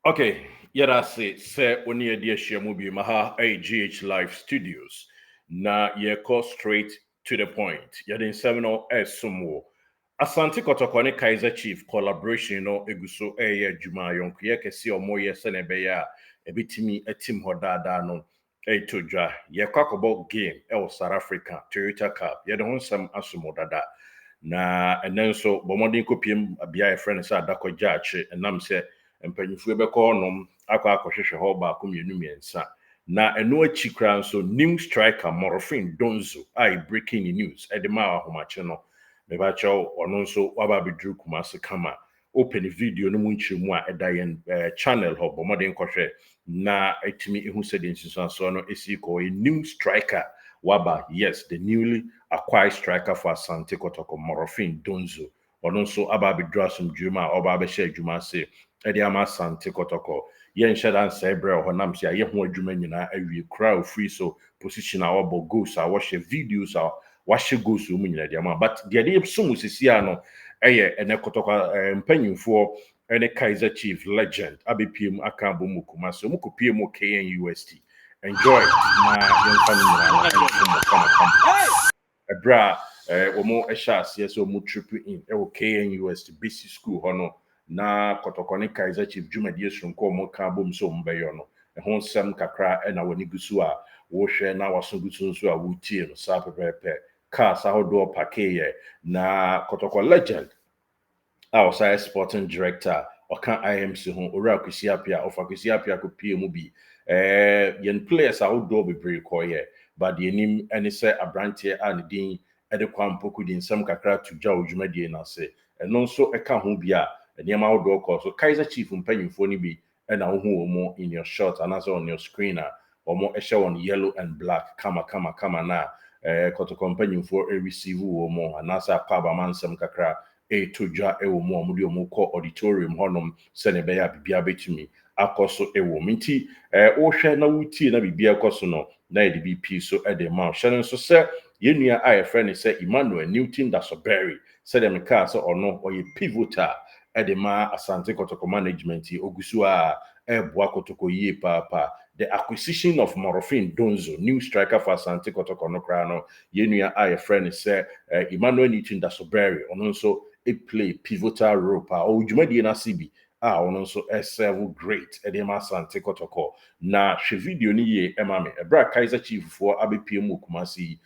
Okay, yeah, that's it. Say when you dear share movie maha AGH Live Studios. Na ye call straight to the point. Yeah, the seminal sumo. Asante Kotoko ne Kaizer Chief collaboration no eguso juma yonko ye kesi omo ye senebe ya ebitimi etim hodada no to dwa ye kwakobo game South Africa Toyota Cup ye de honsam asumo dada na enen so bomodin kopiem abia ye friend sa adakọ jaache enam se mpanyinfo bɛkɔ nom akɔhwehwɛ hɔ baako mmienu mmiɛnsa na ɛno akyi kra nso new striker Morofin Donzo a breaking news ɛde ma ahomakye no mebakyɛw ɔno nso waba abɛduru Kumasi kama open video no mu nkyerɛmu a ɛda yɛn channel hɔ bɔmmɔden kɔhwɛ na ɛtumi ehu sɛdeɛ nsusuansoɔ no esi kɔ a new striker waba yes the newly acquired striker for Asante Kotoko Morofin Donzo ɔno nso aba abɛduru asomdwuma a ɔba abɛhyɛ adwuma ase ɛde ama Asante Kotoko yɛn hyɛ dansa ɛbrɛ hɔ nam sɛ ayɛ ho adwuma nyinaa awie kura free so position a wɔbɔ goals a wɔhyɛ videos a wɔahyɛ goals mu nyinaa de ama but deɛ de so mu sisi a no ɛyɛ ɛnɛ Kotoko mpanyinfoɔ ɛne Kaizer Chiefs legend abɛpie mu aka abɔ mu Kumasi mu kopie mu KNUST enjoy na yɛn fa nyinaa ɛbrɛ wɔn ɛhyɛ aseɛ sɛ wɔn trip in ɛwɔ KNUST basic school hɔ no na Kotoko ne Kaizer Chiefs dwumadie sonko mo ka bom so mbɛyɔ no ɛho nsɛm kakra ɛna wɔne gusu a wɔhwɛ na waso gusu nso a wotie no saa pɛpɛpɛ cars ahodoɔ parkeye na Kotoko legend a ɔsɛ sporting director ɔka IMC ho owura Kwesiapia ɔfa Kwesiapia kopie mu bi yɛn players ahodoɔ bebree kɔyɛ but the nim ɛne sɛ abranteɛ a ne din ɛde kwampoku di nsɛm kakra to dwa dwumadie na se ɛno nso ɛka ho bi a nneɛma ahodoɔ kɔ so Kaizer Chief mpanyinfoɔ no bi ɛna wohu wɔn in your shot and also on your screen a wɔn ɛhyɛ wɔn yellow and black kama na Kotoko mpanyinfoɔ receive wɔn anasa akɔ abamansɛm kakra to dwa ɛwɔ mu a wɔn de wɔn kɔ auditorium hɔnom sɛnɛ ɛbɛyɛ a biribiara bɛtumi akɔ so ɛwɔ mu nti wɔhwɛ na wotie na biribiara kɔ so no na yɛde bi pii so ɛde ma hyɛ no nso sɛ yɛn nua a yɛfrɛ no sɛ Emmanuel Newton Dasoberi sɛdeɛ mekaa sɛ ɔno ɔyɛ pivotal ɛde ma Asante Kotoko management ogusu a ɛboa Kotoko yie paapa the acquisition of Morofin Donzo new striker for Asante Kotoko no kra no yenua a yɛfrɛ no sɛ Emmanuel Newton Dasoberi ɔno nso play pivotal role pa ɔdwumadie na CB a ɔno nso serve great ɛde ma Asante Kotoko na hwɛ video ni yie ɛma me ɛbra Kaizer Chiefs for abɛpie mu Kumasi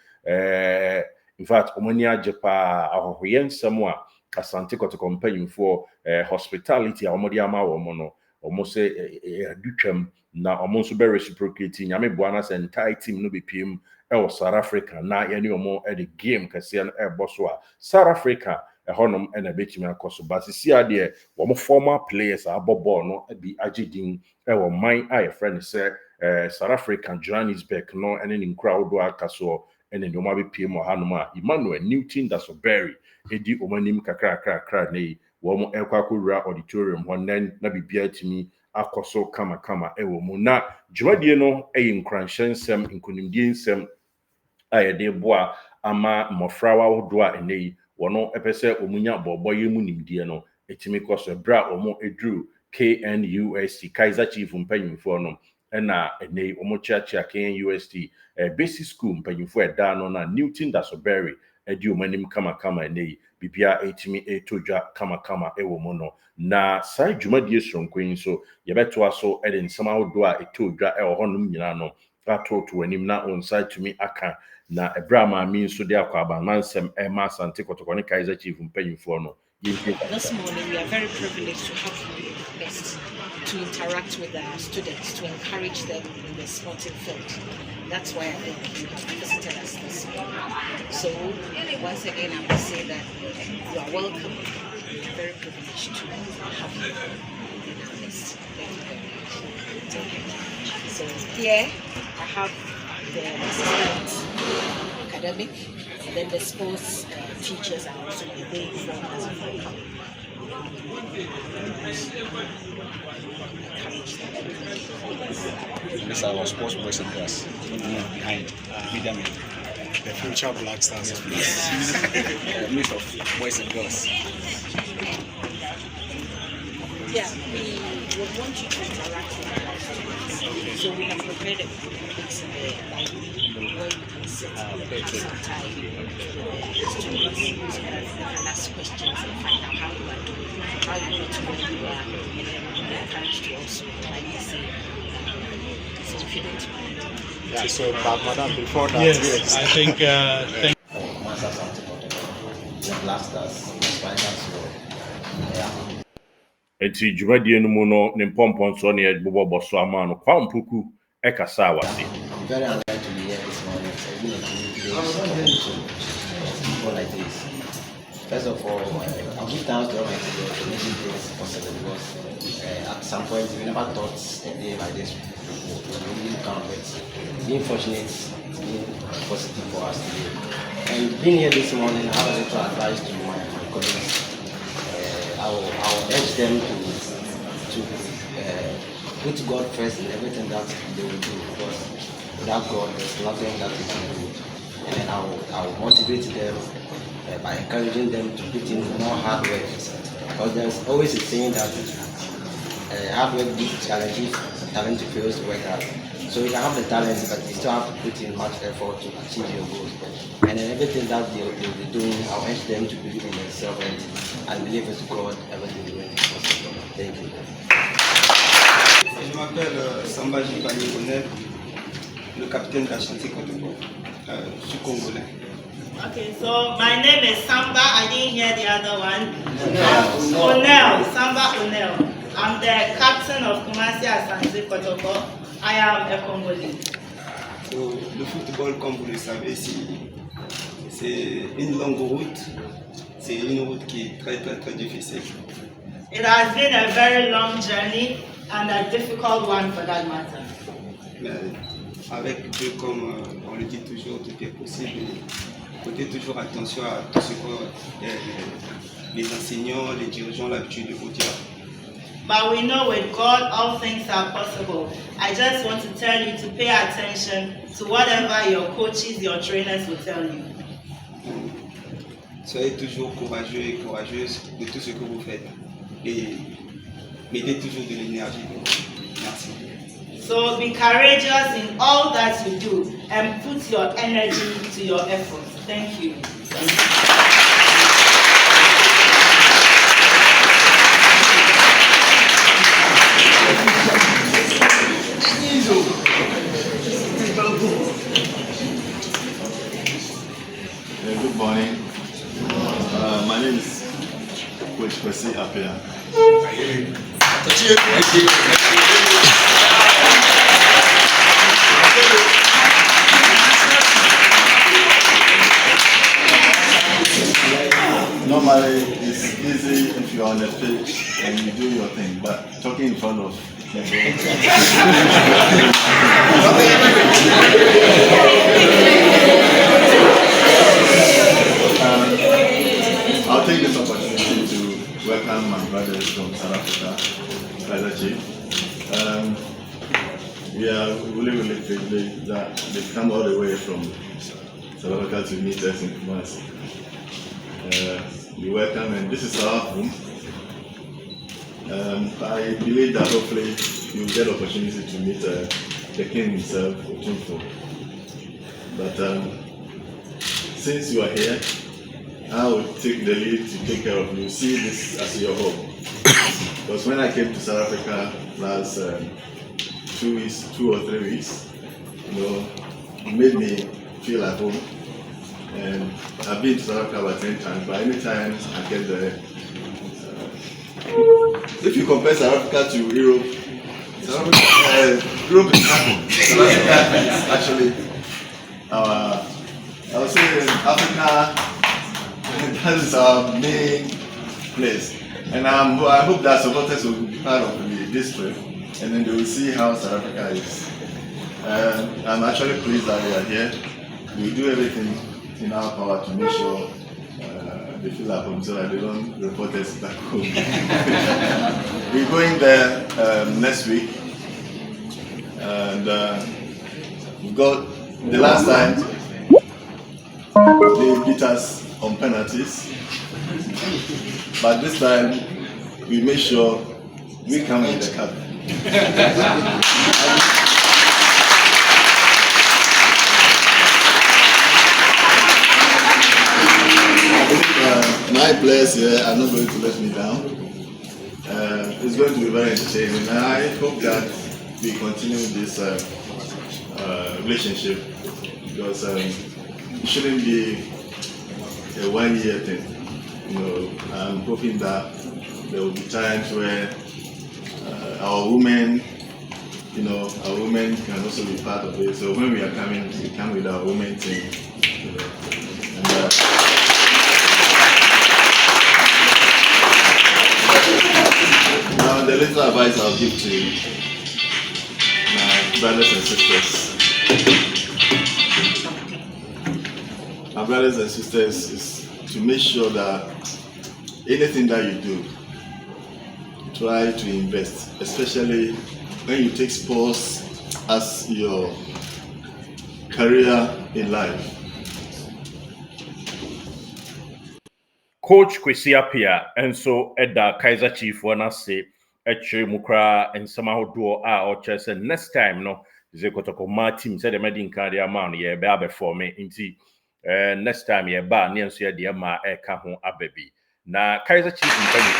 in fact ɔmani agye pa ahohoyɛ nsɛm a Asante Kotoko mpanyinfoɔ hospitality a ɔmode ama wɔn no ɔmo sɛ adutwam na ɔmo nso bɛ reciprocate nyame boa na sɛ entire team no bepiem ɛwɔ South Africa na yɛne ɔmo ɛde game kɛseɛ no ɛbɔ so a South Africa ɛhɔnom ɛna betumi akɔ so but sisi adeɛ wɔn former players a abɔ ball no bi agye din ɛwɔ man a yɛfrɛ no sɛ South Africa Johannesburg no ɛne ne nkura ahodoɔ aka soɔ ɛna nneɛma bepiem wɔ hanom a Emmanuel Newton Dasoberi edi omanim kakra na yi wɔn ɛkɔ akɔwura auditorium hɔ nen na bibia tumi akɔ so kama ɛwɔ mu na dwumadie no ɛyɛ nkranhyɛ nsɛm nkonimdie nsɛm a yɛde boa ama mmɔfrawa ahodoɔ a ɛnɛ yi wɔn ɛpɛ sɛ wɔn nya bɔbɔ yɛ mu nimdeɛ no etimi kɔ so ɛbrɛ a wɔn eduru KNUST Kaizer Chiefs mpanyinfoɔ no ɛna ɛnɛ yi wɔn kyeakyea KNUST basic school mpanyinfoɔ ɛda no na Newton Dasoberi ɛdi wɔn anim kama ɛnɛ yi bibia etimi etodwa kama ɛwɔ mu no na saa dwumadie sonko yi nso yɛbɛtoa so ɛde nsɛm ahodoɔ a etodwa ɛwɔ hɔnom nyinaa no atoto anim na onsa tumi aka na ɛbrɛ maame nso de akɔ abanansɛm ɛma Asante Kotoko ne Kaizer Chiefs mpanyinfoɔ no. This morning we are very privileged to have you best to interact with our students, to encourage them in the sporting field. That's why I think you have visited us this morning. So once again, I must say that you are welcome. We are very privileged to have you in our midst. Thank you very much. So here I have the assistant academic, and then the sports teachers are also there from This is our sports boys and girls behind media men. The future Black Stars. Mix of boys and girls. Yeah, we want you to interact with our students. So we have prepared a place in the library where you can sit and have some time with the students so that they can ask questions and find out how you are doing, how you got to where you are, and then be encouraged to also, like you say, so if you don't mind. Yeah, so, but madam, before that, Yes, I think. Thank Master something the blasters, the spiders, yeah. Enti dwumadie no mu no ne mpɔmpɔnsoɔ ne yɛbobɔ so ama no kwa mpoku ɛkasa awase. I'm very honored to be here this morning. It's been a good day to people like this. First of all, I'll give thanks to Almighty God for making this possible because at some point we never thought a day like this would really come, but being fortunate, being positive for us today. And being here this morning, I have a little advice to my colleagues. I will urge them to put God first in everything that they will do, because without God, there's nothing that they can do. And then I will motivate them by encouraging them to put in more hard work, because there's always a saying that hard work beats challenges, talent to fail to work hard. So you can have the talent, but you still have to put in much effort to achieve your goals. And then everything that they'll be doing, I'll urge them to believe in themselves and believe in God, everything will be possible. Thank you. Je m'appelle Samba Jibani, le capitaine de la chantier Kotoko. Je suis congolais. Okay, so my name is Samba. I didn't hear the other one. Onel, Samba Onel. I'm the captain of Kumasi Asante Kotoko. I am a Congolese. So, le football, comme vous le savez, c'est une longue route. C'est une route qui est très très très difficile. It has been a very long journey and a difficult one for that matter. Mais avec Dieu, comme on le dit toujours, tout est possible. Portez toujours attention à tout ce que les enseignants, les dirigeants ont l'habitude de vous dire. But we know with God all things are possible. I just want to tell you to pay attention to whatever your coaches, your trainers will tell you. Soyez toujours courageux et courageuses de tout ce que vous faites. Et mettez toujours de l'énergie. Merci. So be courageous in all that you do and put your energy to your efforts. Thank you. Good morning. My name is Coach Percy Apia. Normally, it's easy if you're on the pitch and you do your thing, but talking in front of I'll take this opportunity to welcome my brothers from South Africa, Kaizer Chiefs. We are really privileged that they've come all the way from South Africa to meet us in Kumasi. We welcome, and this is our home. I believe that hopefully you'll get the opportunity to meet the king himself, Otunfo. But since you are here, I will take the lead to take care of you. See this as your home. Because when I came to South Africa last 2 or 3 weeks, it made me feel at home. And I've been to South Africa about 10 times, but any time I get there, if you compare South Africa to Europe, Europe is happy. South Africa is actually I would say Africa, that is our main place. And I hope that supporters will be part of this trip, and then they will see how South Africa is. I'm actually pleased that they are here. We do everything in our power to make sure they feel at home so that they don't report us back home. We're going there next week, and we got the last time they beat us on penalties, but this time we made sure We come with the cup. My players here are not going to let me down. It's going to be very entertaining. And I hope that we continue this relationship because it shouldn't be a 1 year thing. I'm hoping that there will be times where our women can also be part of it. So when we are coming, we come with our women team. And, now the little advice I'll give to my brothers and sisters. My brothers and sisters is to make sure that anything that you do, try to invest, especially when you take sports as your career in life. Coach Kwesi Appiah enso eda Kaizer Chiefs wana se etwe mukra ensama hodo a o chese next time no ze Kotoko ma team se de medin kan dia ma no ye be abeform nti next time ye ba ne enso ye de ma e ka ho ababi na Kaizer Chiefs mpani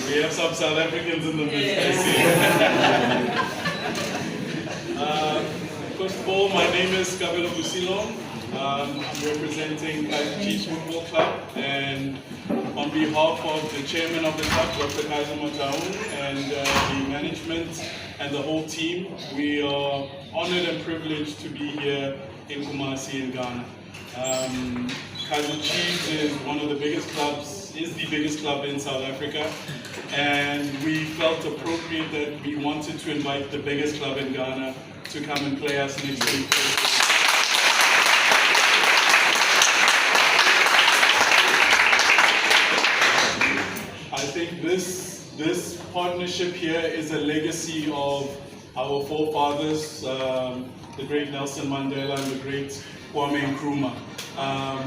We have some South Africans in the business. First of all, my name is Kabelo Busilong. I'm representing Kaizer Chiefs Football Club, and on behalf of the chairman of the club, Dr. Kaizer Chiefs, and the management and the whole team, we are honored and privileged to be here in Kumasi in Ghana. Kaizer Chiefs is one of the biggest clubs, is the biggest club in South Africa, and we felt appropriate that we wanted to invite the biggest club in Ghana to come and play us next week. I think this partnership here is a legacy of our forefathers, the great Nelson Mandela and the great Kwame Nkrumah,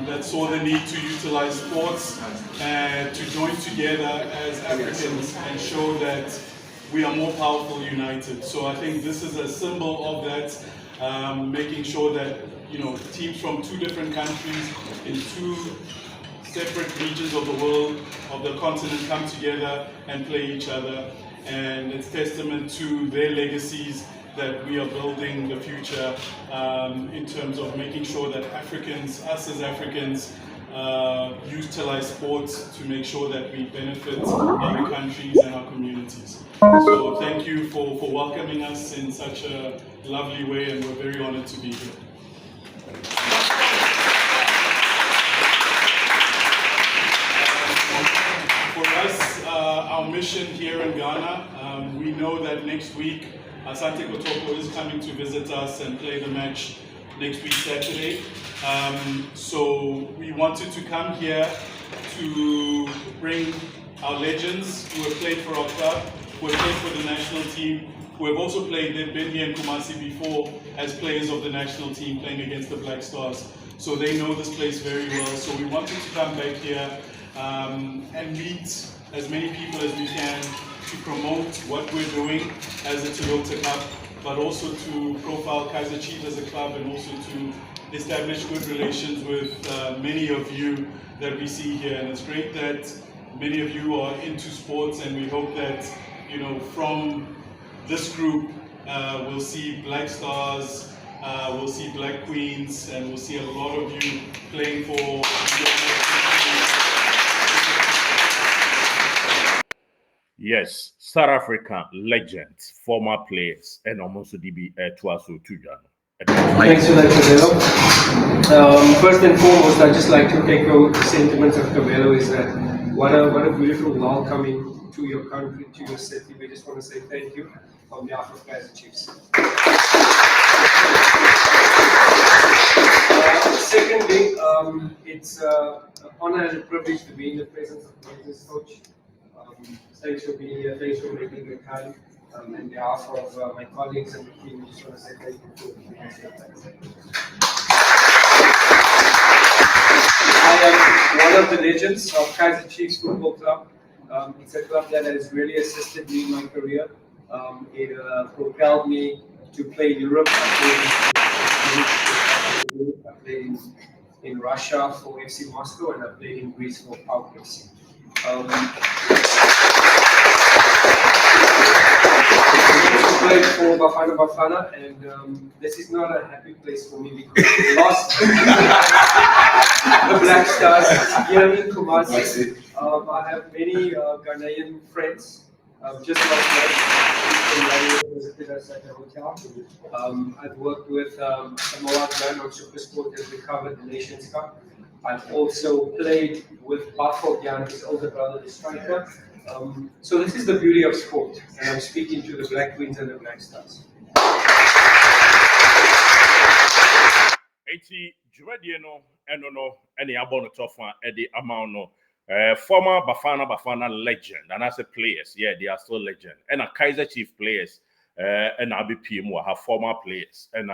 that saw the need to utilize sports and to join together as Africans and show that we are more powerful united. So I think this is a symbol of that, making sure that teams from two different countries in two separate regions of the world, of the continent, come together and play each other. And it's testament to their legacies that we are building the future in terms of making sure that Africans, us as Africans, utilize sports to make sure that we benefit our countries and our communities. So thank you for welcoming us in such a lovely way, and we're very honored to be here. For us, our mission here in Ghana, we know that next week Asante Kotoko is coming to visit us and play the match next week Saturday. So we wanted to come here to bring our legends who have played for our club, who have played for the national team, who have also played, they've been here in Kumasi before as players of the national team playing against the Black Stars. So they know this place very well. So we wanted to come back here and meet as many people as we can to promote what we're doing as a Toyota Cup, but also to profile Kaizer Chiefs as a club, and also to establish good relations with many of you that we see here. And it's great that many of you are into sports, and we hope that from this group we'll see Black Stars, we'll see Black Queens, and we'll see a lot of you playing for Yes, South African legends, former players, and almost DB Tuaso Tujano. Thanks for that, Kabelo. First and foremost, I'd just like to echo the sentiments of Kabelo, is that what a beautiful welcoming to your country, to your city. We just want to say thank you on behalf of Kaizer Chiefs. Secondly, it's an honor and a privilege to be in the presence of my business coach. Thanks for being here, thanks for making the time. On behalf of my colleagues and the team, I just want to say thank you for giving us your time. I am one of the legends of Kaizer Chiefs Football Club. It's a club that has really assisted me in my career. It propelled me to play in Europe. I played in Russia for FC Moscow, and I played in Greece for PAOK FC. I played for Bafana Bafana, and this is not a happy place for me because we lost the Black Stars here in Kumasi. I have many Ghanaian friends. Just last night, they visited us at the hotel. I've worked with Samoa Gyan on Supersport as we covered the Nations Cup. I've also played with Bafo Gyan, his older brother, the striker. So this is the beauty of sport, and I'm speaking to the Black Queens and the Black Stars. Eti Jumadie no eno no ene abo no tofa edi amount no former Bafana legend and as a players, yeah, they are still legend. And a Kaizer Chiefs players and ABPM will have former players and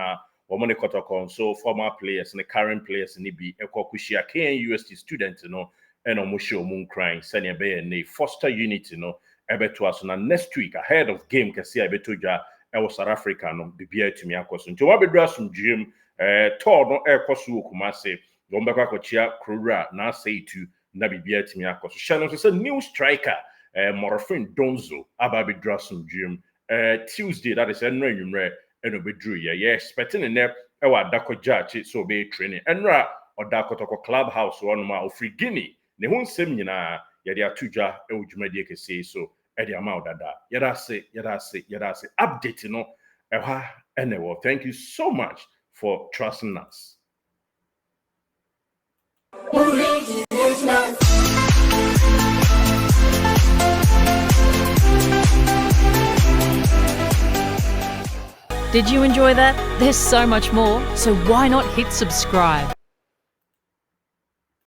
woman Kotoko, so former players and the current players in the be a Kokushia KNUST student, you know, and Omusho Moon crying, Sanya Bay and a foster unit, you know, ebe to us next week ahead of game kasi ebe to ja was South Africa no bibia to me akoso. Nti wa bedra some dream tour no ekoso Kumase, Gombeka kochia Krura na say to na bibia to me akoso. Shano say new striker Morofin Donzo ababi bedra some dream Tuesday, that is enra yumre and obedru yeah expecting in there ewa dako jachi so be training enra or Kotoko clubhouse one ma ofri Guinea ne hun sem nyina yade atuja e wudwumadi kese so e de ama odada yada se update no ehwa enewo. Thank you so much for trusting us. Did you enjoy that? There's so much more, so why not hit subscribe?